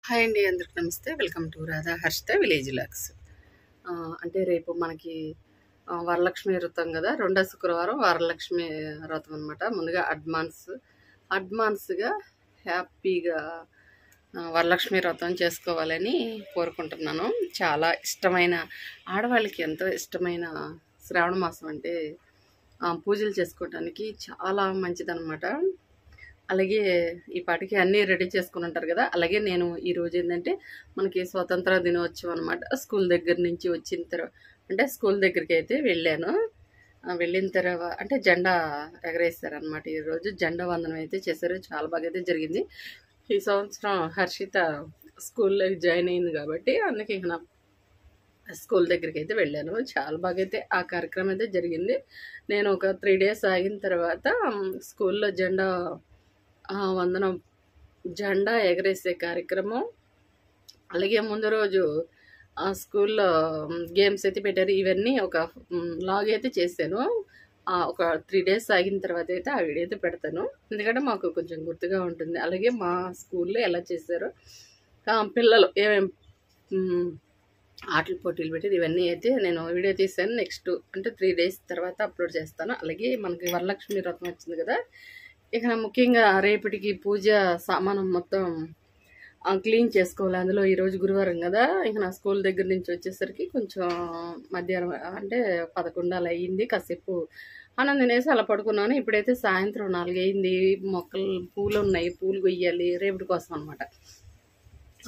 Hi అండి, అందరికి నమస్తే. Welcome to Radha Harshitha village లాక్స్. అంటే రేపు మనకి వరలక్ష్మి వ్రతం కదా, రెండో శుక్రవారం వరలక్ష్మి వ్రతం అనమాట. ముందుగా అడ్వాన్స్గా హ్యాపీగా వరలక్ష్మి వ్రతం చేసుకోవాలని కోరుకుంటున్నాను. చాలా ఇష్టమైన, ఆడవాళ్ళకి ఎంతో ఇష్టమైన శ్రావణ మాసం అంటే పూజలు చేసుకోవడానికి చాలా మంచిదన్నమాట. అలాగే ఈ పాటికి అన్నీ రెడీ చేసుకుని ఉంటారు కదా. అలాగే నేను ఈరోజు ఏంటంటే మనకి స్వతంత్ర దినోత్సవం అనమాట. స్కూల్ దగ్గర నుంచి వచ్చిన తర్వాత అంటే స్కూల్ దగ్గరికి అయితే వెళ్ళాను. వెళ్ళిన తర్వాత అంటే జెండా ఎగరేస్తారనమాట. ఈరోజు జెండా వందనం అయితే చేశారు. చాలా బాగా అయితే జరిగింది. ఈ సంవత్సరం హర్షిత స్కూల్లో జాయిన్ అయింది కాబట్టి అందుకే ఇక స్కూల్ దగ్గరికి అయితే వెళ్ళాను. చాలా బాగా అయితే ఆ కార్యక్రమం అయితే జరిగింది. నేను ఒక 3 days ఆగిన తర్వాత స్కూల్లో వందనం జెండా ఎగరేసే కార్యక్రమం, అలాగే ముందు రోజు స్కూల్లో గేమ్స్ అయితే పెట్టారు. ఇవన్నీ ఒక లాగ్ అయితే చేశాను. ఒక 3 days ఆగిన తర్వాత అయితే ఆ వీడియో అయితే పెడతాను, ఎందుకంటే మాకు కొంచెం గుర్తుగా ఉంటుంది. అలాగే మా స్కూల్లో ఎలా చేశారో పిల్లలు ఏమేమి ఆటల పోటీలు పెట్టేది ఇవన్నీ అయితే నేను వీడియో తీసాను. నెక్స్ట్ అంటే 3 days తర్వాత అప్లోడ్ చేస్తాను. అలాగే మనకి వరలక్ష్మి వ్రతం వచ్చింది కదా, ఇక ముఖ్యంగా రేపటికి పూజ సామానం మొత్తం క్లీన్ చేసుకోవాలి. అందులో ఈరోజు గురువారం కదా, ఇక నా స్కూల్ దగ్గర నుంచి వచ్చేసరికి కొంచెం మధ్యాహ్నం అంటే 11 అలా అయ్యింది. కాసేపు అన్నం తినేసి అలా పడుకున్నాను. ఇప్పుడైతే సాయంత్రం 4 అయింది. పూలు ఉన్నాయి, పూలు కొయ్యాలి రేపటి కోసం అనమాట.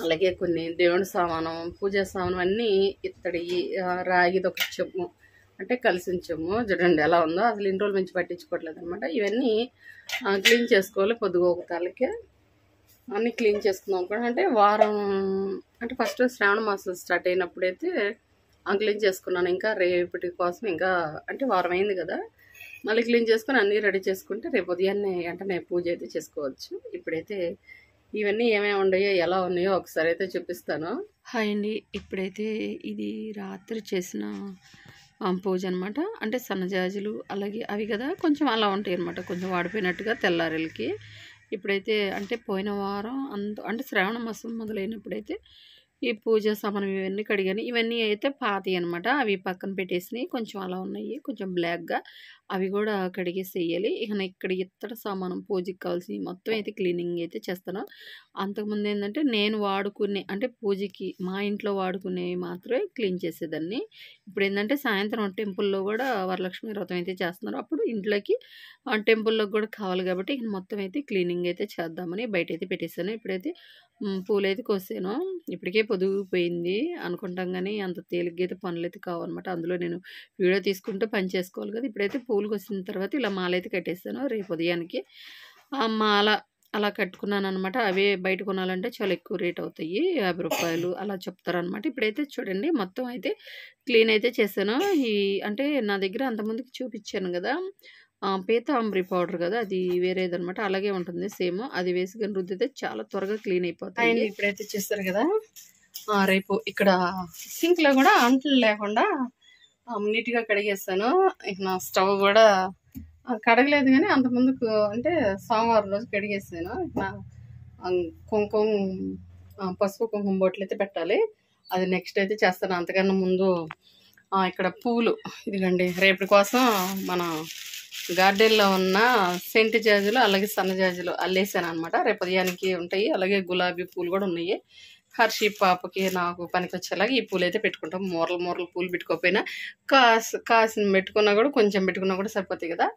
అలాగే కొన్ని దేవుని సామానం, పూజా సామానం అన్నీ ఇత్తడి, రాగిది ఒక చెమ్ము అంటే కలిసిన చెమ్ము చూడండి ఎలా ఉందో. అసలు ఇన్ని రోజుల నుంచి పట్టించుకోవట్లేదు అనమాట. ఇవన్నీ క్లీన్ చేసుకోవాలి. పొద్దుగోకతాలకి అన్నీ క్లీన్ చేసుకుందాం కూడా. అంటే వారం అంటే ఫస్ట్ శ్రావణ మాసం స్టార్ట్ అయినప్పుడైతే క్లీన్ చేసుకున్నాను. ఇంకా రేపటి కోసం ఇంకా అంటే వారం అయింది కదా, మళ్ళీ క్లీన్ చేసుకుని అన్నీ రెడీ చేసుకుంటే రేపు ఉదయాన్నే వెంటనే పూజ అయితే చేసుకోవచ్చు. ఇప్పుడైతే ఇవన్నీ ఏమేమి ఉన్నాయో ఎలా ఉన్నాయో ఒకసారి అయితే చూపిస్తాను. హాయ్ అండి, ఇప్పుడైతే ఇది రాత్రి చేసిన పూజ అనమాట. అంటే సన్నజాజులు అలాగే అవి కదా కొంచెం అలా ఉంటాయి అనమాట, కొంచెం వాడిపోయినట్టుగా తెల్లారెలకి. ఇప్పుడైతే అంటే పోయిన వారం అంటే శ్రావణ మాసం మొదలైనప్పుడైతే ఈ పూజ సామానం ఇవన్నీ కడిగాను. ఇవన్నీ అయితే పాతి అనమాట. అవి పక్కన పెట్టేసినాయి. కొంచెం అలా ఉన్నాయి, కొంచెం బ్లాక్గా. అవి కూడా కడిగేసి వేయాలి. ఇక ఇక్కడ ఇత్తడి సామానం పూజకి కావాల్సినవి మొత్తం అయితే క్లీనింగ్ అయితే చేస్తాను. అంతకుముందు ఏంటంటే నేను వాడుకునే అంటే పూజకి మా ఇంట్లో వాడుకునేవి మాత్రమే క్లీన్ చేసేదాన్ని. ఇప్పుడు ఏంటంటే సాయంత్రం టెంపుల్లో కూడా వరలక్ష్మి వ్రతం అయితే చేస్తున్నారు. అప్పుడు ఇంట్లోకి టెంపుల్లోకి కూడా కావాలి కాబట్టి ఇక మొత్తం అయితే క్లీనింగ్ అయితే చేద్దామని బయట అయితే పెట్టేశాను. ఇప్పుడైతే పూలు అయితే కోసాను. ఇప్పటికే పొదుగుపోయింది అనుకుంటాం కానీ అంత తేలిగ్గా అయితే పనులు అయితే కావన్నమాట. అందులో నేను వీడియో తీసుకుంటూ పని చేసుకోవాలి కదా. ఇప్పుడైతే పూలు కోసిన తర్వాత ఇలా మాల అయితే కట్టేస్తాను. రేపు ఉదయానికి ఆ మాల అలా కట్టుకున్నాను అనమాట. అవే బయట కొనాలంటే చాలా ఎక్కువ రేట్ అవుతాయి, 50 రూపాయలు అలా చెప్తారనమాట. ఇప్పుడైతే చూడండి మొత్తం అయితే క్లీన్ అయితే చేశాను. అంటే నా దగ్గర అంతమందికి చూపించాను కదా పీతాంబరి పౌడర్ కదా, అది వేరేదనమాట. అలాగే ఉంటుంది సేమ్. అది వేసుకొని రుద్దితే చాలా త్వరగా క్లీన్ అయిపోతాయి. ఇప్పుడైతే చేస్తారు కదా, రేపు ఇక్కడ సింక్లో కూడా అంట్లు లేకుండా నీట్గా కడిగేస్తాను. ఇక నా స్టవ్ కూడా కడగలేదు కానీ అంతకుముందుకు అంటే సోమవారం రోజు కడిగేసాను. ఇట్లా పసుపు కుంకుమ బొట్లు అయితే పెట్టాలి. అది నెక్స్ట్ అయితే చేస్తాను. అంతకన్నా ముందు ఇక్కడ పూలు ఇదిగండి రేపటి కోసం మన గార్డెన్లో ఉన్న సెంటు జాజులు అలాగే సన్న జాజులు అల్లేసాను అనమాట. రేపు ఉదయానికి ఉంటాయి. అలాగే గులాబీ పూలు కూడా ఉన్నాయి. హర్షి పాపకి నాకు పనికి వచ్చేలాగా ఈ పూలు అయితే పెట్టుకుంటాం. మూరలు పూలు పెట్టుకోకపోయినా కాసిన పెట్టుకున్నా కూడా కొంచెం పెట్టుకున్నా కూడా సరిపోతాయి కదా.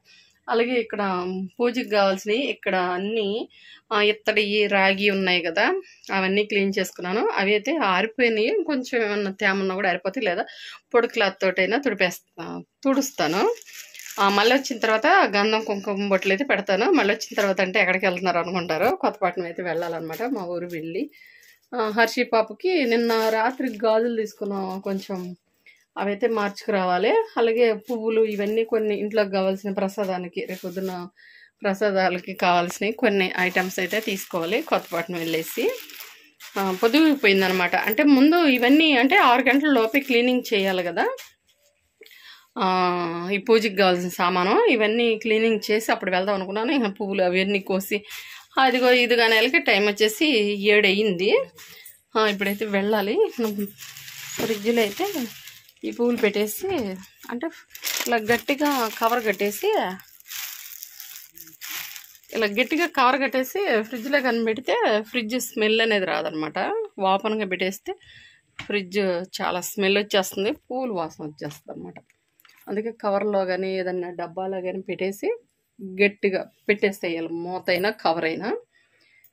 అలాగే ఇక్కడ పూజకి కావాల్సినవి ఇక్కడ అన్నీ ఇత్తడి రాగి ఉన్నాయి కదా, అవన్నీ క్లీన్ చేసుకున్నాను. అవి అయితే ఆరిపోయినాయి. కొంచెం ఏమన్నా తేమన్నా కూడా ఆరిపోతాయి, లేదా పొడి క్లాత్ తోటైనా తుడుస్తాను. మళ్ళీ వచ్చిన తర్వాత గంధం కుంకుమ బొట్లు అయితే పెడతాను. మళ్ళీ వచ్చిన తర్వాత అంటే ఎక్కడికి వెళ్తున్నారు అనుకుంటారు, కొత్తపట్నం అయితే వెళ్ళాలన్నమాట. మా ఊరు వెళ్ళి హర్షి పాపకి నిన్న రాత్రి గాజులు తీసుకున్నాం, కొంచెం అవైతే మార్చుకురావాలి. అలాగే పువ్వులు ఇవన్నీ కొన్ని ఇంట్లోకి కావాల్సిన ప్రసాదానికి రేపు పొద్దున ప్రసాదాలకి కావాల్సినవి కొన్ని ఐటమ్స్ అయితే తీసుకోవాలి. కొత్తపట్నం వెళ్ళేసి పొద్దుపోయిందనమాట. అంటే ముందు ఇవన్నీ అంటే 6 గంటల లోపే క్లీనింగ్ చేయాలి కదా. ఈ పూజకి కావాల్సిన సామాను ఇవన్నీ క్లీనింగ్ చేసి అప్పుడు వెళ్దాం అనుకున్నాను. ఇంకా పువ్వులు అవన్నీ కోసి అదిగో ఇదిగా నెలకి టైం వచ్చేసి 7 అయ్యింది. ఇప్పుడైతే వెళ్ళాలి. ఫ్రిడ్జ్లో అయితే ఈ పువ్వులు పెట్టేసి అంటే ఇలా గట్టిగా కవర్ కట్టేసి ఫ్రిడ్జ్లో కనిపెడితే ఫ్రిడ్జ్ స్మెల్ అనేది రాదనమాట. ఓపెన్గా పెట్టేస్తే ఫ్రిడ్జ్ చాలా స్మెల్ వచ్చేస్తుంది, పూలు వాసన వచ్చేస్తుంది అనమాట. అందుకే కవర్లో కానీ ఏదన్నా డబ్బాలో కానీ పెట్టేసి గట్టిగా పెట్టేసేయాలి, మూత అయినా కవర్ అయినా.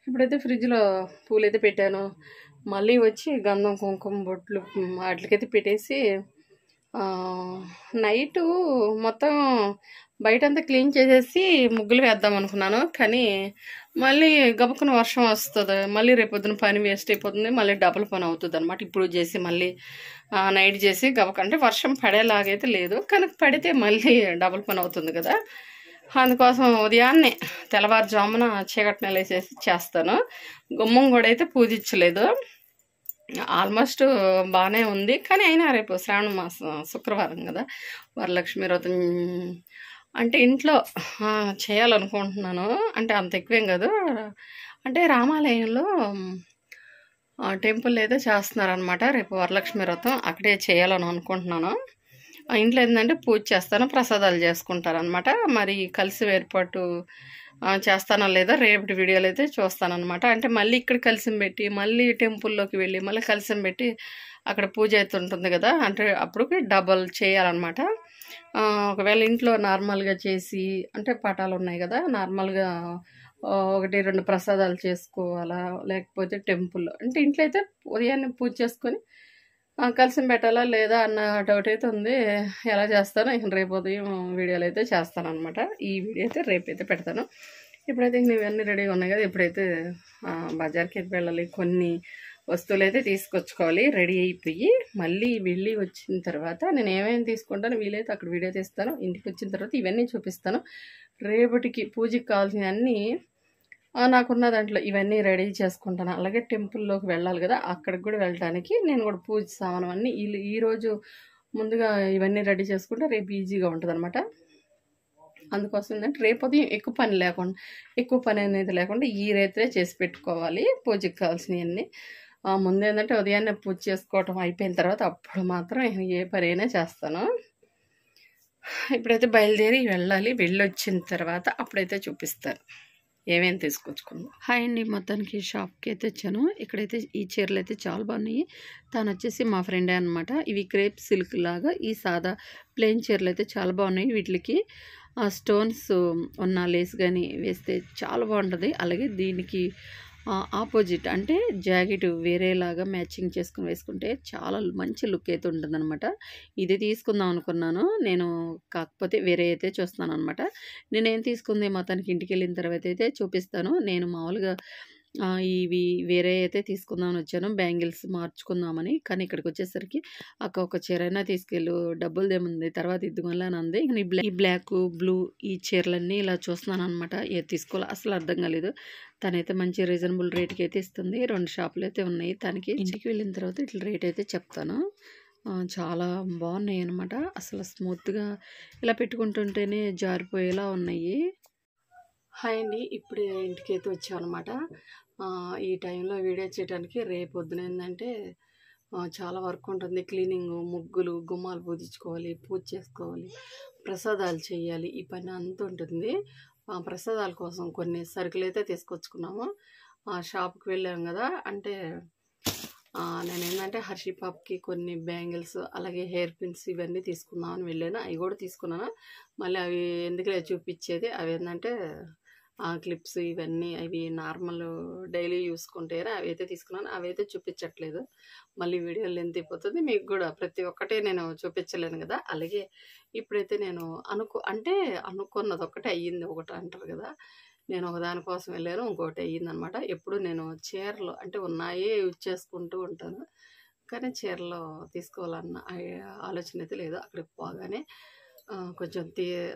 ఇప్పుడైతే ఫ్రిడ్జ్లో పూలు అయితే పెట్టాను. మళ్ళీ వచ్చి గంధం కుంకుమ బొట్లు వాటికైతే పెట్టేసి నైటు మొత్తం బయటంతా క్లీన్ చేసేసి ముగ్గులు వేద్దాం అనుకున్నాను. కానీ మళ్ళీ గబుక్కున వర్షం వస్తుంది, మళ్ళీ రేపొద్దున పని వేస్ట్ అయిపోతుంది, మళ్ళీ డబుల్ పని అవుతుంది అనమాట. ఇప్పుడు చేసి మళ్ళీ నైట్ చేసి అంటే వర్షం పడేలాగైతే లేదు, కానీ పడితే మళ్ళీ డబుల్ పని అవుతుంది కదా. అందుకోసం ఉదయాన్నే తెల్లవారుజామున చీకటి నెలేసేసి చేస్తాను. గుమ్మం కూడా అయితే పూజించలేదు, ఆల్మోస్ట్ బాగానే ఉంది. కానీ అయినా రేపు శ్రావణ మాసం శుక్రవారం కదా, వరలక్ష్మి వ్రతం అంటే ఇంట్లో చేయాలనుకుంటున్నాను. అంటే అంత ఎక్కువేం కాదు, అంటే రామాలయంలో టెంపుల్ అయితే చేస్తున్నారనమాట. రేపు వరలక్ష్మి వ్రతం అక్కడే చేయాలని అనుకుంటున్నాను. ఇంట్లో ఏంటంటే పూజ చేస్తాను, ప్రసాదాలు చేసుకుంటారనమాట. మరి కలిసి ఏర్పాటు చేస్తానో లేదా రేపటి వీడియోలు అయితే చూస్తానమాట. అంటే మళ్ళీ ఇక్కడ కలిసం పెట్టి మళ్ళీ టెంపుల్లోకి వెళ్ళి మళ్ళీ కలిసం పెట్టి అక్కడ పూజ అయితే ఉంటుంది కదా, అంటే అప్పటికి డబల్ చేయాలన్నమాట. ఒకవేళ ఇంట్లో నార్మల్గా చేసి అంటే పటాలు ఉన్నాయి కదా, నార్మల్గా 1-2 ప్రసాదాలు చేసుకోవాలా, లేకపోతే టెంపుల్లో అంటే ఇంట్లో అయితే ఉదయాన్నే పూజ చేసుకొని కలిసి పెట్టాలా లేదా అన్న డౌట్ అయితే ఉంది. ఎలా చేస్తానో రేపు ఉదయం వీడియోలు అయితే చేస్తాను అనమాట. ఈ వీడియో అయితే రేపైతే పెడతాను. ఇప్పుడైతే ఇవన్నీ రెడీగా ఉన్నాయి కదా, ఇప్పుడైతే బజార్కి అయితే వెళ్ళాలి, కొన్ని వస్తువులు అయితే తీసుకొచ్చుకోవాలి. రెడీ అయిపోయి మళ్ళీ వెళ్ళి వచ్చిన తర్వాత నేను ఏమేమి తీసుకుంటానో వీలైతే అక్కడ వీడియో తీస్తాను. ఇంటికి వచ్చిన తర్వాత ఇవన్నీ చూపిస్తాను. రేపటికి పూజకి కావాల్సిన అన్నీ నాకున్న దాంట్లో ఇవన్నీ రెడీ చేసుకుంటాను. అలాగే టెంపుల్లోకి వెళ్ళాలి కదా, అక్కడికి కూడా వెళ్ళడానికి నేను కూడా పూజ సామాను అన్నీ ఈరోజు ముందుగా ఇవన్నీ రెడీ చేసుకుంటే రేపు ఈజీగా ఉంటుంది అనమాట. అందుకోసం ఏంటంటే రేపు ఉదయం ఎక్కువ పని అనేది లేకుండా ఈ రైతే చేసి పెట్టుకోవాలి పూజకి కావాల్సినవన్నీ. ముందేంటంటే ఉదయాన్నే పూజ చేసుకోవటం అయిపోయిన తర్వాత అప్పుడు మాత్రం ఏ పని అయినా చేస్తాను. ఇప్పుడైతే బయలుదేరి వెళ్ళాలి. వెళ్ళొచ్చిన తర్వాత అప్పుడైతే చూపిస్తాను ఏమేమి తీసుకొచ్చుకుందాం. హాయ్ అండి, మొత్తానికి షాప్కి అయితే వచ్చాను. ఇక్కడైతే ఈ చీరలు అయితే చాలా బాగున్నాయి. తను వచ్చేసి మా ఫ్రెండే అనమాట. ఇవి క్రేప్ సిల్క్ లాగా ఈ సాదా ప్లెయిన్ చీరలు అయితే చాలా బాగున్నాయి. వీటికి స్టోన్స్ ఉన్న లేస్ కానీ వేస్తే చాలా బాగుంటుంది. అలాగే దీనికి ఆపోజిట్ అంటే జాకెట్ వేరేలాగా మ్యాచింగ్ చేసుకుని వేసుకుంటే చాలా మంచి లుక్ అయితే ఉంటుందన్నమాట. ఇది తీసుకుందాం అనుకున్నాను నేను, కాకపోతే వేరే అయితే చూస్తున్నాను అనమాట. నేనేం తీసుకుంది మొత్తానికి ఇంటికి వెళ్ళిన తర్వాత అయితే చూపిస్తాను. నేను మామూలుగా ఇవి వేరే అయితే తీసుకుందామని వచ్చాను, బ్యాంగిల్స్ మార్చుకుందామని. కానీ ఇక్కడికి వచ్చేసరికి ఒక చీర అయినా తీసుకెళ్ళు, డబ్బులదేముంది తర్వాత ఇద్దుమల్లా అని అంది. ఈ బ్లాక్ బ్లూ ఈ చీరలన్నీ ఇలా చూస్తున్నాను అనమాట. ఏది తీసుకోవాలో అసలు అర్థం కాలేదు. తనైతే మంచి రీజనబుల్ రేట్కి అయితే ఇస్తుంది. 2 షాపులు అయితే ఉన్నాయి తనకి. ఇంటికి వెళ్ళిన తర్వాత ఇట్లా రేట్ అయితే చెప్తాను. చాలా బాగున్నాయి అనమాట. అసలు స్మూత్గా ఇలా పెట్టుకుంటుంటేనే జారిపోయేలా ఉన్నాయి. హాయ్ అండి, ఇప్పుడు ఇంటికి అయితే వచ్చామన్నమాట. ఈ టైంలో వీడియో చేయడానికి రేపు పొద్దున ఏంటంటే చాలా వర్క్ ఉంటుంది. క్లీనింగ్, ముగ్గులు, గుమ్మాలు పూజించుకోవాలి, పూజ చేసుకోవాలి, ప్రసాదాలు చేయాలి, ఈ పని అంత ఉంటుంది. ప్రసాదాల కోసం కొన్ని సరుకులు అయితే తీసుకొచ్చుకున్నాము. షాప్కి వెళ్ళాము కదా, అంటే నేను ఏంటంటే హర్షిపాప్కి కొన్ని బ్యాంగిల్స్ అలాగే హెయిర్ పిన్స్ ఇవన్నీ తీసుకుందామని వెళ్ళాను. అవి కూడా తీసుకున్నాను. మళ్ళీ అవి ఎందుకులే చూపించేది, అవి ఏంటంటే క్లిప్స్ ఇవన్నీ అవి నార్మల్ డైలీ యూస్కుంటే అవి అయితే తీసుకున్నాను. అవి అయితే చూపించట్లేదు, మళ్ళీ వీడియో లెంత్ అయిపోతుంది. మీకు కూడా ప్రతి ఒక్కటే నేను చూపించలేను కదా. అలాగే ఇప్పుడైతే నేను అనుకున్నది ఒకటి అయ్యింది, ఒకటి అంటారు కదా, నేను ఒకదానికోసం వెళ్ళాను, ఇంకోటి అయ్యిందనమాట. ఎప్పుడు నేను చీరలు అంటే ఉన్నాయే యూజ్ చేసుకుంటూ ఉంటాను, కానీ చీరలు తీసుకోవాలన్న ఆలోచన అయితే లేదు. అక్కడికి పోగానే కొంచెం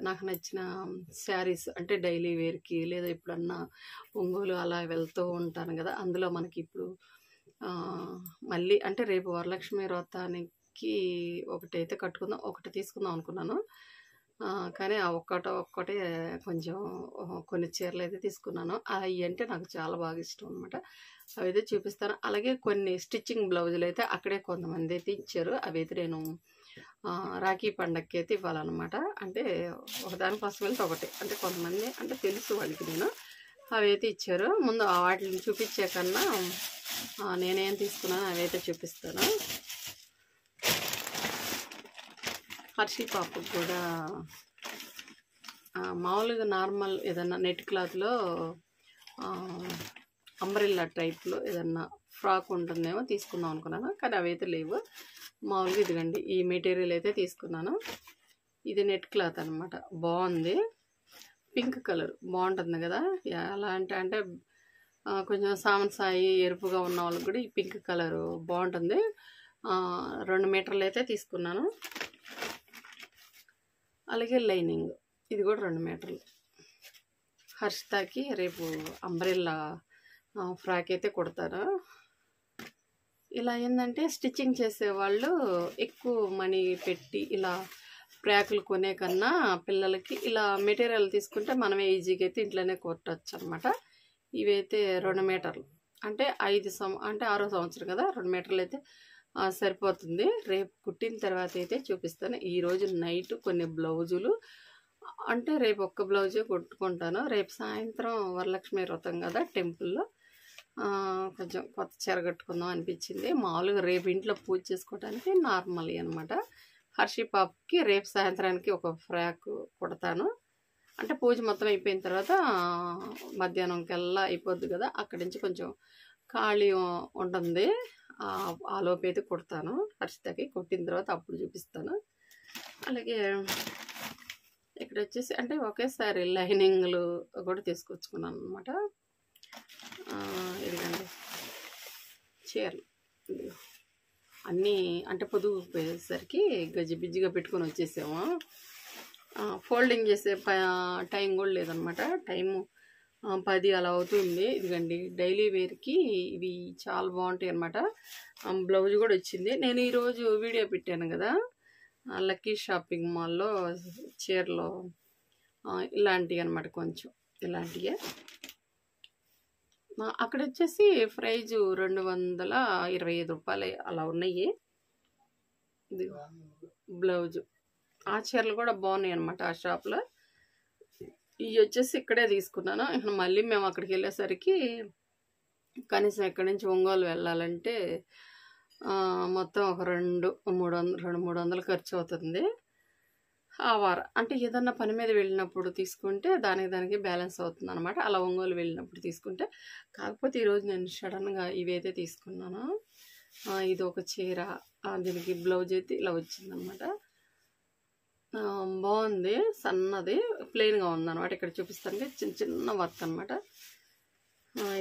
నాకు నచ్చిన శారీస్ అంటే డైలీ వేర్కి లేదా ఎప్పుడన్నా ఒంగోలు అలా వెళ్తూ ఉంటాను కదా, అందులో మనకి ఇప్పుడు మళ్ళీ అంటే రేపు వరలక్ష్మి వ్రతానికి ఒకటైతే కట్టుకుందాం, ఒకటి తీసుకుందాం అనుకున్నాను. కానీ ఆ ఒక్కటే కొంచెం కొన్ని చీరలు అయితే తీసుకున్నాను. అవి అంటే నాకు చాలా బాగా ఇష్టం అనమాట. అవైతే చూపిస్తాను. అలాగే కొన్ని స్టిచ్చింగ్ బ్లౌజులు అయితే అక్కడే కొంతమంది అయితే ఇచ్చారు. అవైతే నేను రాఖీ పండగకి అయితే ఇవ్వాలన్నమాట. అంటే ఒకదానికోసం వెళ్తే ఒకటి, అంటే కొంతమంది అంటే తెలుసు వాళ్ళకి నేను. అవైతే ఇచ్చారు. ముందు వాటిని చూపించే కన్నా నేనేం తీసుకున్నాను అవైతే చూపిస్తాను. హర్షి పాపకు కూడా మామూలుగా నార్మల్ ఏదన్నా నెట్ క్లాత్లో అంబ్రెల్లా టైప్లో ఏదన్నా ఫ్రాక్ ఉంటుందేమో తీసుకుందాం అనుకున్నాను. కానీ అవైతే లేవు. మామూలుగా ఇదిగండి ఈ మెటీరియల్ అయితే తీసుకున్నాను. ఇది నెట్ క్లాత్ అనమాట. బాగుంది, పింక్ కలర్ బాగుంటుంది కదా. ఎలా అంటే కొంచెం సామన్ సాయి ఎరుపుగా ఉన్న వాళ్ళకి కూడా ఈ పింక్ కలర్ బాగుంటుంది. 2 మీటర్లు అయితే తీసుకున్నాను. అలాగే లైనింగ్ ఇది కూడా 2 మీటర్లు. హర్షితాకి రేపు అంబ్రెల్లా ఫ్రాక్ అయితే కుడతాను. ఇలా ఏంటంటే స్టిచ్చింగ్ చేసేవాళ్ళు ఎక్కువ మనీ పెట్టి ఇలా ఫ్రాకులు కొనే కన్నా పిల్లలకి ఇలా మెటీరియల్ తీసుకుంటే మనమే ఈజీగా అయితే ఇంట్లోనే కుట్టచ్చు అనమాట. ఇవైతే 2 మీటర్లు అంటే 6వ సంవత్సరం కదా, 2 మీటర్లు అయితే సరిపోతుంది. రేపు కుట్టిన తర్వాత అయితే చూపిస్తాను. ఈరోజు నైట్ కొన్ని బ్లౌజులు అంటే రేపు ఒక్క బ్లౌజే కుట్టుకుంటాను. రేపు సాయంత్రం వరలక్ష్మి వ్రతం కదా టెంపుల్లో, కొంచెం కొత్త చీర కట్టుకుందాం అనిపించింది. మామూలుగా రేపు ఇంట్లో పూజ చేసుకోవడానికి నార్మల్ అనమాట. హర్షి పాపకి రేపు సాయంత్రానికి ఒక ఫ్రాక్ కుడతాను. అంటే పూజ మొత్తం అయిపోయిన తర్వాత మధ్యాహ్నంకల్లా అయిపోద్ది కదా, అక్కడి నుంచి కొంచెం ఖాళీ ఉంటుంది. ఆ లోపు అయితే కుడతాను. హర్షితకి కుట్టిన తర్వాత అప్పుడు చూపిస్తాను. అలాగే ఇక్కడ వచ్చేసి అంటే ఒకేసారి లైనింగ్లు కూడా తీసుకొచ్చుకున్నాను అనమాట. ఇదిగండి చీరలు అన్నీ అంటే పొదుగు పోయేసరికి గజిబిజిగా పెట్టుకొని వచ్చేసాము. ఫోల్డింగ్ చేసే టైం కూడా లేదనమాట. టైము 10 అలా అవుతుంది. ఇదిగండి డైలీ వేర్కి ఇవి చాలా బాగుంటాయి అనమాట. బ్లౌజ్ కూడా వచ్చింది. నేను ఈరోజు వీడియో పెట్టాను కదా లక్కీ షాపింగ్ మాల్లో చీరలో, ఇలాంటివి అనమాట. కొంచెం ఇలాంటివే అక్కడ వచ్చేసి ప్రైజు 225 రూపాయలు అలా ఉన్నాయి. ఇది బ్లౌజు. ఆ చీరలు కూడా బాగున్నాయి అనమాట ఆ షాప్లో. ఇవి వచ్చేసి ఇక్కడే తీసుకున్నాను. మళ్ళీ మేము అక్కడికి వెళ్ళేసరికి కనీసం ఇక్కడి నుంచి ఒంగోలు వెళ్ళాలంటే మొత్తం ఒక 200-300 ఖర్చు అవుతుంది ఆ వారం. అంటే ఏదన్నా పని మీద వెళ్ళినప్పుడు తీసుకుంటే దానికి బ్యాలెన్స్ అవుతుంది అనమాట. అలా ఒంగోలు వెళ్ళినప్పుడు తీసుకుంటే. కాకపోతే ఈరోజు నేను సడన్గా ఇవైతే తీసుకున్నాను. ఇది ఒక చీర, దీనికి బ్లౌజ్ అయితే ఇలా వచ్చిందనమాట. బాగుంది, సన్నది ప్లెయిన్గా ఉందన్నమాట. ఇక్కడ చూపిస్తాను చిన్న వర్క్ అనమాట.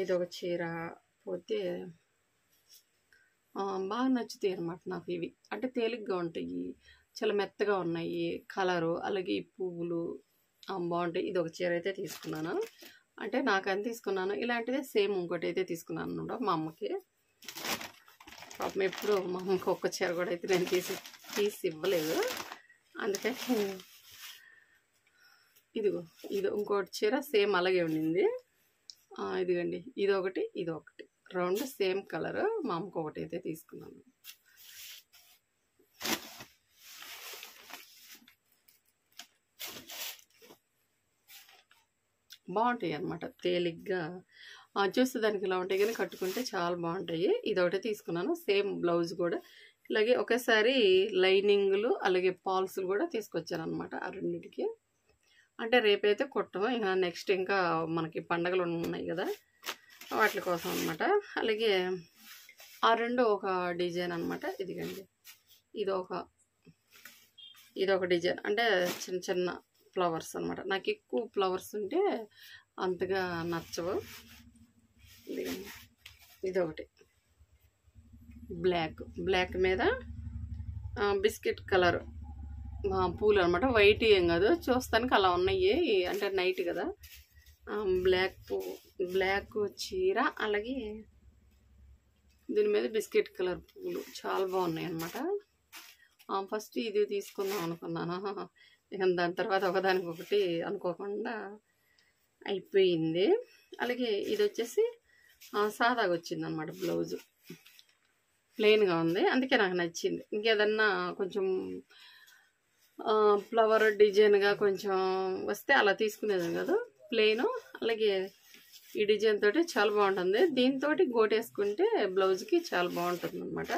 ఇది ఒక చీర. పోతే బాగా నచ్చుతాయి అనమాట నాకు ఇవి. అంటే తేలిగ్గా ఉంటాయి, చాలా మెత్తగా ఉన్నాయి కలరు. అలాగే ఈ పువ్వులు బాగుంటాయి. ఇది ఒక చీర అయితే తీసుకున్నాను. అంటే నాకని తీసుకున్నాను. ఇలాంటిదే సేమ్ ఇంకోటి అయితే తీసుకున్నాను అనమాట మా అమ్మకి. పాపం ఎప్పుడు మా అమ్మకి ఒక్క చీర కూడా అయితే నేను తీసి ఇవ్వలేదు. అందుకని ఇది ఇంకోటి చీర సేమ్ అలాగే ఉండింది. ఇదిగండి ఇదొకటి 2 సేమ్ కలర్. మా అమ్మకి ఒకటి అయితే తీసుకున్నాను. బాగుంటాయి అన్నమాట, తేలిగ్గా చూస్తే దానికి ఇలా ఉంటాయి కానీ కట్టుకుంటే చాలా బాగుంటాయి. ఇదొకటి తీసుకున్నాను. సేమ్ బ్లౌజ్ కూడా ఇలాగే ఒకేసారి లైనింగ్లు అలాగే పాల్స్లు కూడా తీసుకొచ్చాను అనమాట ఆ రెండింటికి. అంటే రేపైతే కుట్టము, ఇంకా నెక్స్ట్ ఇంకా మనకి పండగలు ఉన్నాయి కదా వాటి కోసం అనమాట. అలాగే ఆ 2 ఒక డిజైన్ అనమాట. ఇదిగండి ఇదొక డిజైన్. అంటే చిన్న ఫ్లవర్స్ అనమాట. నాకు ఎక్కువ ఫ్లవర్స్ ఉంటే అంతగా నచ్చవు. ఇదిగండి ఇదొకటి బ్లాక్ మీద బిస్కెట్ కలర్ పూలు అనమాట. వైట్ ఏం కాదు, చూస్తానికి అలా ఉన్నాయి. అంటే నైట్ కదా. బ్లాక్ చీర, అలాగే దీని మీద బిస్కెట్ కలర్ పూలు చాలా బాగున్నాయి అన్నమాట. ఫస్ట్ ఇది తీసుకుందాం అనుకున్నాను. ఇక దాని తర్వాత ఒకదానికొకటి అనుకోకుండా అయిపోయింది. అలాగే ఇది వచ్చేసి సాదాగా వచ్చిందనమాట. బ్లౌజు ప్లెయిన్గా ఉంది, అందుకే నాకు నచ్చింది. ఇంకేదన్నా కొంచెం ఫ్లవర్ డిజైన్గా కొంచెం వస్తే అలా తీసుకునేది కదా, ప్లెయిన్. అలాగే ఈ డిజైన్ తోటి చాలా బాగుంటుంది. దీంతో గోటేసుకుంటే బ్లౌజ్కి చాలా బాగుంటుంది అనమాట.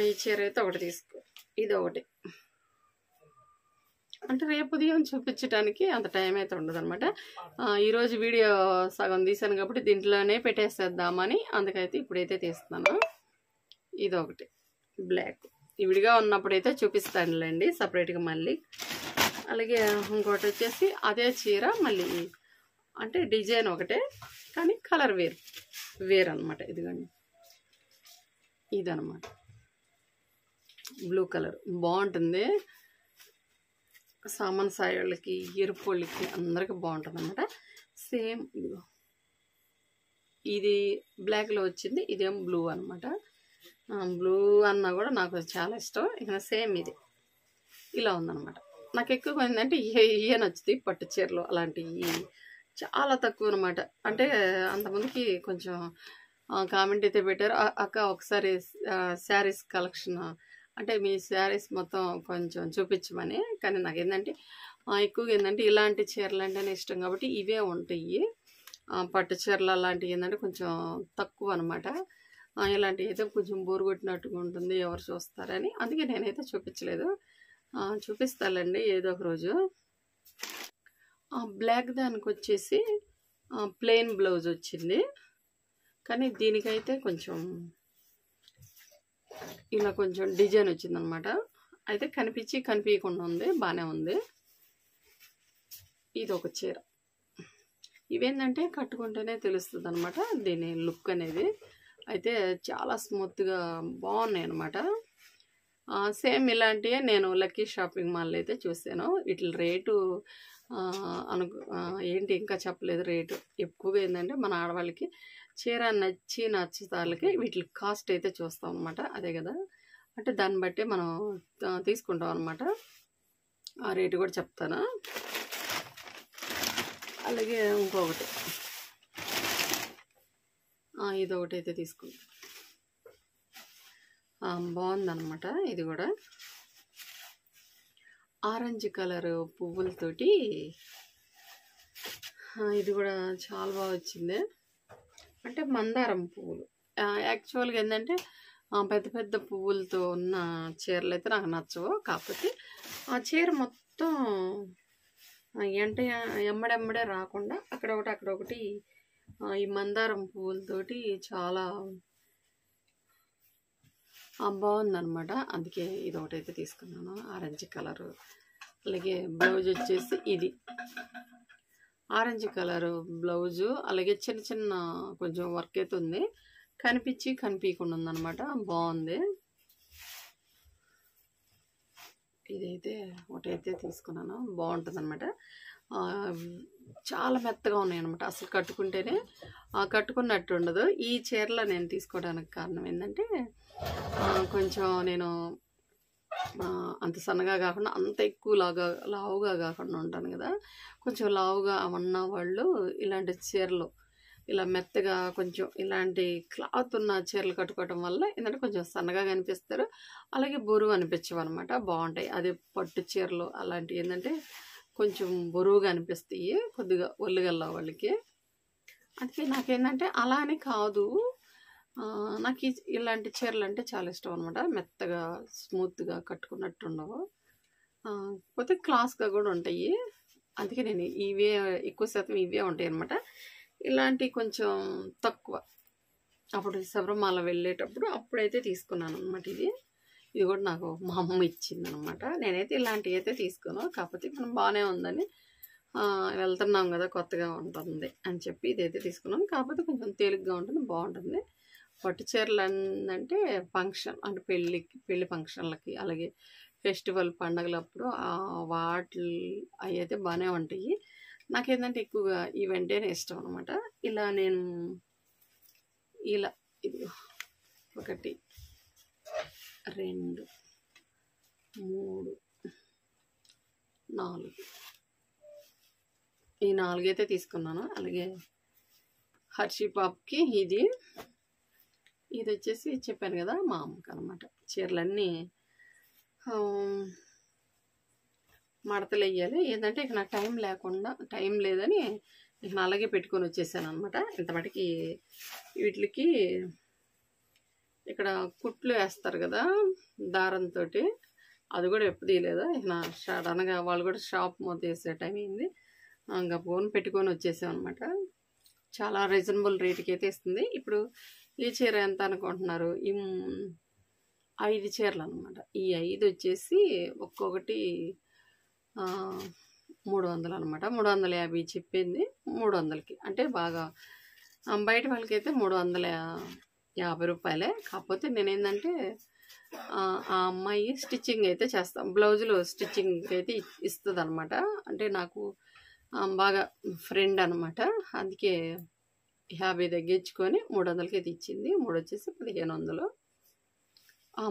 ఈ చీర అయితే ఒకటి తీసుకో, ఇది ఒకటి. అంటే రేపు ఉదయం చూపించడానికి అంత టైం అయితే ఉండదు అనమాట. ఈరోజు వీడియో సగం తీసాను కాబట్టి దీంట్లోనే పెట్టేసేద్దామని అందుకైతే ఇప్పుడైతే తీస్తున్నాను. ఇది ఒకటి బ్లాక్, విడిగా ఉన్నప్పుడైతే చూపిస్తానులేండి సపరేట్గా మళ్ళీ. అలాగే ఇంకోటి వచ్చేసి అదే చీర మళ్ళీ, అంటే డిజైన్ ఒకటే కానీ కలర్ వేరు అనమాట. ఇదిగోండి, ఇదనమాట బ్లూ కలర్ బాగుంటుంది. సామాన్ సాయి వాళ్ళకి, ఎరుపు వాళ్ళకి అందరికి బాగుంటుంది అనమాట. సేమ్ ఇదిగో, ఇది బ్లాక్లో వచ్చింది, ఇదేం బ్లూ అనమాట. బ్లూ అన్నా కూడా నాకు చాలా ఇష్టం. ఇక సేమ్ ఇది ఇలా ఉందన్నమాట. నాకు ఎక్కువగా ఏంటంటే ఇవే నచ్చుతాయి పట్టు చీరలు అలాంటివి, చాలా తక్కువ అనమాట. అంటే అంతమందికి కొంచెం కామెంట్ అయితే పెట్టారు, అక్క ఒకసారి శారీస్ కలెక్షన్ అంటే మీ శారీస్ మొత్తం కొంచెం చూపించమని. కానీ నాకు ఏంటంటే ఎక్కువగా ఏంటంటే ఇలాంటి చీరలు అంటేనే ఇష్టం కాబట్టి ఇవే ఉంటాయి. పట్టు చీరలు అలాంటివి ఏంటంటే కొంచెం తక్కువ అనమాట. ఇలాంటివి అయితే కొంచెం బోరు కొట్టినట్టుగా ఉంటుంది, ఎవరు చూస్తారని. అందుకే నేనైతే చూపించలేదు. చూపిస్తానండి ఏదో ఒక రోజు. బ్లాక్ దానికి వచ్చేసి ప్లెయిన్ బ్లౌజ్ వచ్చింది, కానీ దీనికైతే కొంచెం ఇలా కొంచెం డిజైన్ వచ్చిందనమాట. అయితే కనిపించకుండా ఉంది, బాగానే ఉంది. ఇది ఒక చీర. ఇవేంటంటే కట్టుకుంటేనే తెలుస్తుంది అనమాట దీని లుక్ అనేది. అయితే చాలా స్మూత్గా బాగున్నాయి అనమాట. సేమ్ ఇలాంటివే నేను లక్కీ షాపింగ్ మాల్ అయితే చూసాను. వీటి రేటు ఏంటి ఇంకా చెప్పలేదు రేటు. ఎక్కువగా ఏంటంటే మన ఆడవాళ్ళకి చీర నచ్చుతాళ్ళకి వీటి కాస్ట్ అయితే చూస్తాం అనమాట. అదే కదా, అంటే దాన్ని బట్టి మనం తీసుకుంటాం అనమాట. ఆ రేటు కూడా చెప్తాను. అలాగే ఇంకొకటి, ఇదొకటి అయితే తీసుకుంటాం. బాగుందన్నమాట. ఇది కూడా ఆరెంజ్ కలర్ పువ్వులతోటి, ఇది కూడా చాలా బాగా వచ్చింది. అంటే మందారం పువ్వులు. యాక్చువల్గా ఏంటంటే పెద్ద పెద్ద పువ్వులతో ఉన్న చీరలు అయితే నాకు నచ్చవు. కాకపోతే ఆ చీర మొత్తం ఎమ్మడెమ్మడే రాకుండా అక్కడొకటి ఈ మందారం పువ్వులతోటి చాలా బాగుందనమాట. అందుకే ఇది ఒకటైతే తీసుకున్నాను, ఆరెంజ్ కలరు. అలాగే బ్లౌజ్ వచ్చేసి ఇది ఆరెంజ్ కలరు బ్లౌజు. అలాగే చిన్న చిన్న కొంచెం వర్క్ అయితే ఉంది, కనిపించకుండా ఉందన్నమాట. బాగుంది. ఇదైతే ఒకటైతే తీసుకున్నాను, బాగుంటుంది అనమాట. చాలా మెత్తగా ఉన్నాయి అనమాట. అసలు కట్టుకుంటేనే కట్టుకున్నట్టు ఉండదు. ఈ చీరలో నేను తీసుకోవడానికి కారణం ఏంటంటే కొంచెం నేను అంత సన్నగా కాకుండా అంత ఎక్కువ లావుగా కాకుండా ఉంటాను కదా. కొంచెం లావుగా ఉన్న వాళ్ళు ఇలాంటి చీరలు ఇలా మెత్తగా కొంచెం ఇలాంటి క్లాత్ ఉన్న చీరలు కట్టుకోవడం వల్ల ఏంటంటే కొంచెం సన్నగా కనిపిస్తారు. అలాగే బరువు అనిపించవు అనమాట, బాగుంటాయి. అదే పట్టు చీరలు అలాంటివి ఏంటంటే కొంచెం బరువుగా అనిపిస్తాయి కొద్దిగా ఒళ్ళుగల్ల వాళ్ళకి. అందుకే నాకేంటంటే అలా అని కాదు, నాకు ఇలాంటి చీరలు అంటే చాలా ఇష్టం అనమాట. మెత్తగా స్మూత్గా కట్టుకున్నట్టు ఉండవు, పోతే క్లాస్గా కూడా ఉంటాయి. అందుకే నేను ఇవే ఎక్కువ శాతం ఇవే ఉంటాయి అనమాట. ఇలాంటి కొంచెం తక్కువ అప్పుడు శబరిమల వెళ్ళేటప్పుడు అప్పుడైతే తీసుకున్నాను అనమాట. ఇది కూడా నాకు మా అమ్మ ఇచ్చిందనమాట. నేనైతే ఇలాంటివి అయితే తీసుకోను, కాకపోతే మనం బాగానే ఉందని వెళ్తున్నాం కదా, కొత్తగా ఉంటుంది అని చెప్పి ఇదైతే తీసుకున్నాను. కాకపోతే కొంచెం తేలిగ్గా ఉంటుంది, బాగుంటుంది. పట్టు చీరలు అంటే ఫంక్షన్ అంటే పెళ్ళి ఫంక్షన్లకి, అలాగే ఫెస్టివల్ పండగలప్పుడు వాటి అవి అయితే బాగానే ఉంటాయి. నాకేంటంటే ఎక్కువగా ఈవెంటేనే ఇష్టం అనమాట. ఇలా నేను ఇలా ఇది 1 2 3 4 ఈ 4 అయితే తీసుకున్నాను. అలాగే హర్షి పాప్కి ఇది వచ్చేసి చెప్పాను కదా మా అమ్మకి అనమాట. చీరలన్నీ మడతలు వేయాలి. ఏంటంటే ఇక నాకు టైం లేదని ఇక అలాగే పెట్టుకొని వచ్చేసాను అనమాట. ఇంత మటుకి వీటికి ఇక్కడ కుట్లు వేస్తారు కదా దారంతో, అది కూడా ఎప్పుడు తీయలేదు. ఇక నా సడన్గా వాళ్ళు కూడా షాప్ మూసేసే టైం అయింది. ఇంకా ఫోన్ పెట్టుకొని వచ్చేసాం అనమాట. చాలా రీజనబుల్ రేట్కి అయితే ఇస్తుంది. ఇప్పుడు ఈ చీర ఎంత అనుకుంటున్నారు? ఈ 5 చీరలు అనమాట. ఈ 5 వచ్చేసి ఒక్కొక్కటి 300 అనమాట. 350 చెప్పింది 300కి. అంటే బాగా బయట వాళ్ళకైతే 350 రూపాయలే. కాకపోతే నేనేంటంటే ఆ అమ్మాయి స్టిచ్చింగ్ అయితే చేస్తాం, బ్లౌజులు స్టిచ్చింగ్ అయితే ఇస్తుంది అనమాట. అంటే నాకు బాగా ఫ్రెండ్ అనమాట. అందుకే 50 తగ్గించుకొని 300కి అయితే ఇచ్చింది. 3 వచ్చేసి 1500.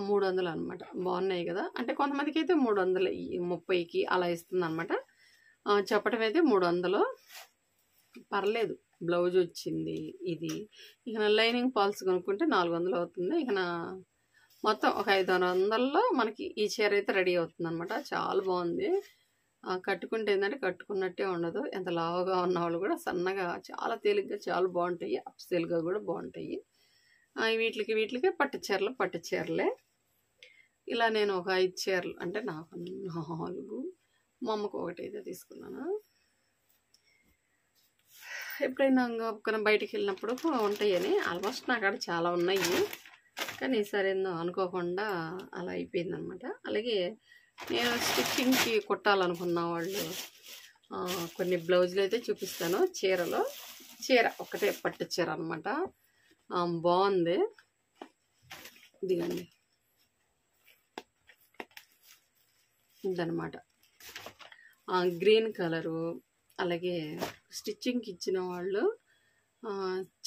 300 అనమాట. బాగున్నాయి కదా. అంటే కొంతమందికి అయితే 330కి అలా ఇస్తుంది అనమాట. చెప్పటం అయితే 300 పర్లేదు. బ్లౌజ్ వచ్చింది ఇది. ఇక నా లైనింగ్ పాల్స్ కొనుక్కుంటే 400 అవుతుంది. ఇక నా మొత్తం ఒక 500లో మనకి ఈ చీర అయితే రెడీ అవుతుంది అనమాట. చాలా బాగుంది. కట్టుకుంటే ఏంటంటే కట్టుకున్నట్టే ఉండదు. ఎంత లావుగా ఉన్న వాళ్ళు కూడా సన్నగా చాలా తేలిగ్గా చాలా బాగుంటాయి. అప్సెల్గా కూడా బాగుంటాయి. వీటికి పట్టు చీరలే. ఇలా నేను ఒక 5 చీరలు, అంటే నాకు 4, మా అమ్మకు 1 అయితే తీసుకున్నాను. ఎప్పుడైనా ఇంకా బయటికి వెళ్ళినప్పుడు ఉంటాయని. ఆల్మోస్ట్ నాకు అక్కడ చాలా ఉన్నాయి, కానీ ఈసారి ఏందో అనుకోకుండా అలా అయిపోయిందనమాట. అలాగే నేను స్టిచ్చింగ్కి కుట్టాలనుకున్న వాళ్ళు కొన్ని బ్లౌజులు అయితే చూపిస్తాను. చీర ఒకటే పట్టు చీర అనమాట. బాగుంది. ఇదిగండి, ఇదనమాట. Green colour. అలాగే స్టిచ్చింగ్కి ఇచ్చిన వాళ్ళు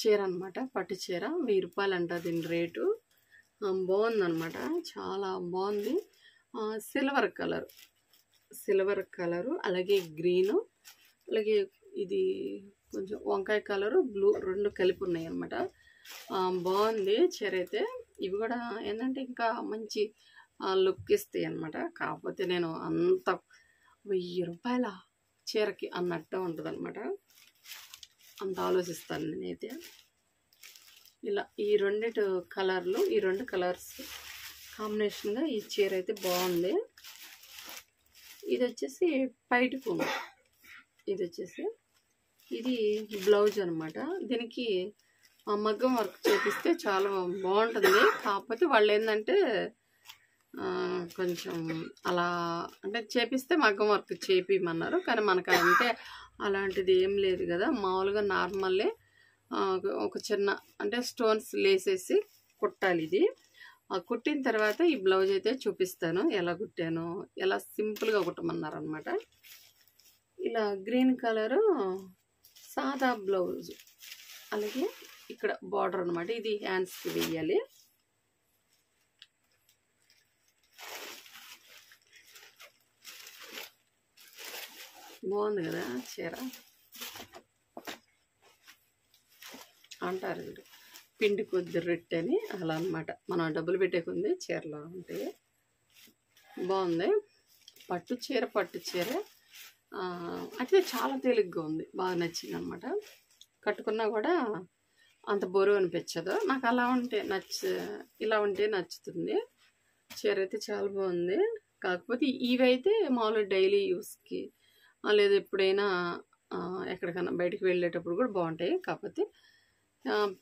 చీర అనమాట. పట్టు చీర 1000 రూపాయలు అంట దీని రేటు. బాగుందనమాట, చాలా బాగుంది. సిల్వర్ కలరు, అలాగే గ్రీను, అలాగే ఇది కొంచెం వంకాయ కలరు, బ్లూ 2 కలిపి ఉన్నాయి అనమాట. బాగుంది చీర అయితే. ఇవి కూడా ఏంటంటే ఇంకా మంచి లుక్ ఇస్తాయి అనమాట. కాకపోతే నేను అంత 1000 రూపాయల చీరకి అన్నట్టు ఉంటుంది అనమాట. అంత ఆలోచిస్తాను నేనైతే. ఇలా ఈ 2 కలర్స్ కాంబినేషన్గా ఈ చీర అయితే బాగుంది. ఇది వచ్చేసి పైట కొంగు. ఇది బ్లౌజ్ అనమాట. దీనికి మగ్గం వర్క్ చేపిస్తే చాలా బాగుంటుంది. కాకపోతే వాళ్ళు ఏంటంటే కొంచెం అలా అంటే చేపిస్తే మగ్గం వర్క్ చేపిమన్నారు. కానీ మనకు అంటే అలాంటిది ఏం లేదు కదా. మామూలుగా నార్మల్లే ఒక చిన్న అంటే స్టోన్స్ లేసేసి కుట్టాలి. ఇది కుట్టిన తర్వాత ఈ బ్లౌజ్ అయితే చూపిస్తాను ఎలా కుట్టాను, ఎలా సింపుల్గా కుట్టమన్నారు అనమాట. ఇలా గ్రీన్ కలరు సాదా బ్లౌజ్. అలాగే ఇక్కడ బార్డర్ అనమాట. ఇది హ్యాండ్స్కి వేయాలి. బాగుంది కదా చీర. అంటారు చూడు, పిండి కొద్ది రొట్టె అని, అలా అనమాట. మనం డబ్బులు పెట్టే కొంది చీరలో ఉంటాయి. బాగుంది. పట్టు చీర అయితే చాలా తేలిగ్గా ఉంది. బాగా నచ్చింది అనమాట. కట్టుకున్నా కూడా అంత బరువు అనిపించదు నాకు. ఇలా ఉంటే నచ్చుతుంది. చీర అయితే చాలా బాగుంది. కాకపోతే ఇవైతే మామూలు డైలీ యూస్కి లేదా ఎప్పుడైనా ఎక్కడికైనా బయటికి వెళ్ళేటప్పుడు కూడా బాగుంటాయి. కాకపోతే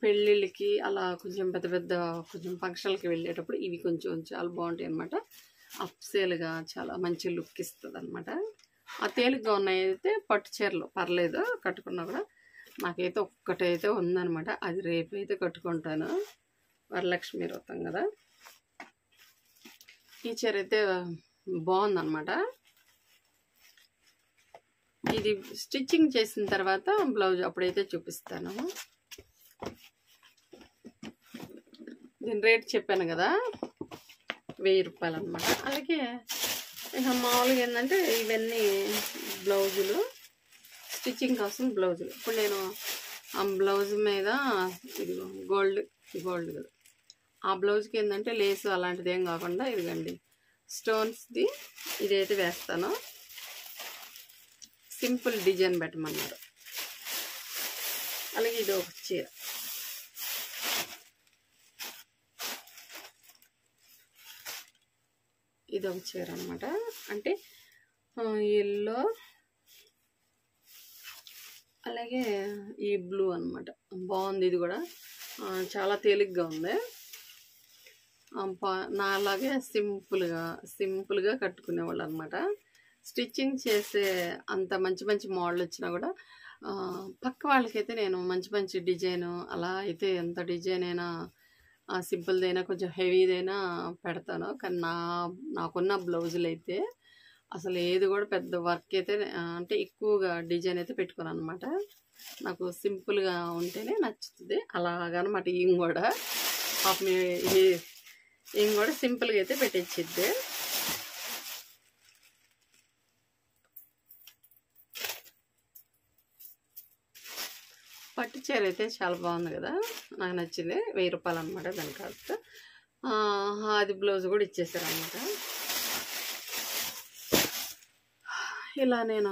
పెళ్ళిళ్ళకి అలా కొంచెం పెద్ద కొంచెం ఫంక్షన్లకి వెళ్ళేటప్పుడు ఇవి కొంచెం చాలా బాగుంటాయి అనమాట. అప్సేల్గా చాలా మంచి లుక్ ఇస్తుంది అనమాట. ఆ తేలిగ్గా ఉన్నాయి అయితే పట్టు చీరలు పర్లేదు, కట్టుకున్నా కూడా. నాకైతే ఒక్కటైతే ఉందనమాట. అది రేపు అయితే కట్టుకుంటాను. వరలక్ష్మి వ్రతం కదా. ఈ చీర అయితే బాగుందన్నమాట. ఇది స్టిచ్చింగ్ చేసిన తర్వాత బ్లౌజ్ అప్పుడైతే చూపిస్తాను. దీని రేట్ చెప్పాను కదా, 1000 రూపాయలు అనమాట. అలాగే ఇక మామూలుగా ఏంటంటే ఇవన్నీ బ్లౌజులు, స్టిచ్చింగ్ కోసం బ్లౌజులు. ఇప్పుడు నేను ఆ బ్లౌజ్ మీద ఇది గోల్డ్ కదా, ఆ బ్లౌజ్కి ఏంటంటే లేసు అలాంటిది ఏం కాకుండా ఇదిగండి స్టోన్స్ది ఇదైతే వేస్తాను. సింపుల్ డిజైన్ పెట్టమన్నారు. అలాగే ఇది ఒక చీర, ఇది ఒక చీర అనమాట. అంటే ఎల్లో అలాగే ఈ బ్లూ అనమాట. బాగుంది, ఇది కూడా చాలా తేలిగ్గా ఉంది. నాలాగే సింపుల్గా కట్టుకునేవాళ్ళు అనమాట. స్టిచ్చింగ్ చేసే అంత మంచి మంచి మోడల్ వచ్చినా కూడా పక్క వాళ్ళకైతే నేను మంచి డిజైను అలా అయితే ఎంత డిజైన్ అయినా సింపుల్దైనా కొంచెం హెవీదైనా పెడతాను. కానీ నాకున్న బ్లౌజులు అయితే అసలు ఏది కూడా పెద్ద వర్క్ అయితే అంటే ఎక్కువగా డిజైన్ అయితే పెట్టుకోను అనమాట. నాకు సింపుల్గా ఉంటేనే నచ్చుతుంది. అలాగనమాట. ఈయన కూడా పాపం ఈయన కూడా సింపుల్గా అయితే పెట్టించిద్ది. పట్టు చీర అయితే చాలా బాగుంది కదా, నాకు నచ్చింది. 1000 రూపాయలు అనమాట దాని కాస్ట్. అది బ్లౌజ్ కూడా ఇచ్చేసారు అనమాట. ఇలా నేను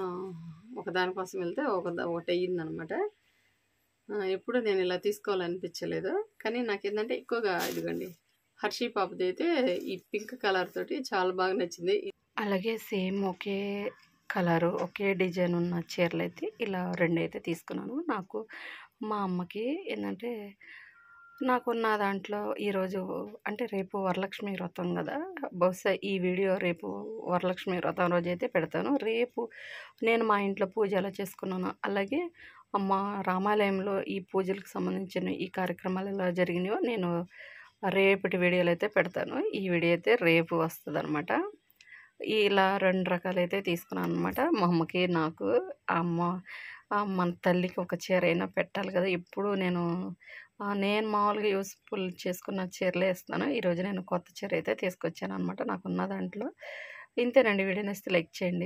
ఒకదానికోసం వెళ్తే ఒకటి అయ్యిందనమాట. ఎప్పుడు నేను ఇలా తీసుకోవాలనిపించలేదు. కానీ నాకేంటంటే ఎక్కువగా ఇదిగోండి హర్షీ పాపది అయితే ఈ పింక్ కలర్ తోటి చాలా బాగా నచ్చింది. అలాగే సేమ్ ఒకే కలరు ఒకే డిజైన్ ఉన్న చీరలు అయితే ఇలా 2 అయితే తీసుకున్నాను. నాకు మా అమ్మకి ఏంటంటే నాకున్న దాంట్లో ఈరోజు అంటే రేపు వరలక్ష్మి వ్రతం కదా, బహుశా ఈ వీడియో రేపు వరలక్ష్మి వ్రతం రోజు అయితే పెడతాను. రేపు నేను మా ఇంట్లో పూజ ఎలా చేసుకున్నాను, అలాగే అమ్మ రామాలయంలో ఈ పూజలకు సంబంధించిన ఈ కార్యక్రమాలు ఎలా జరిగినాయో నేను రేపటి వీడియోలు అయితే పెడతాను. ఈ వీడియో అయితే రేపు వస్తుంది అనమాట. ఇలా 2 రకాలైతే తీసుకున్నాను అనమాట. మా అమ్మకి నాకు. మన తల్లికి ఒక చీర అయినా పెట్టాలి కదా. ఇప్పుడు నేను మామూలుగా యూస్ఫుల్ చేసుకున్న చీరలే వేస్తాను. ఈరోజు నేను కొత్త చీర అయితే తీసుకొచ్చాను అనమాట. నాకున్న దాంట్లో ఇంతేనండి. వీడియో నచ్చితే లైక్ చేయండి.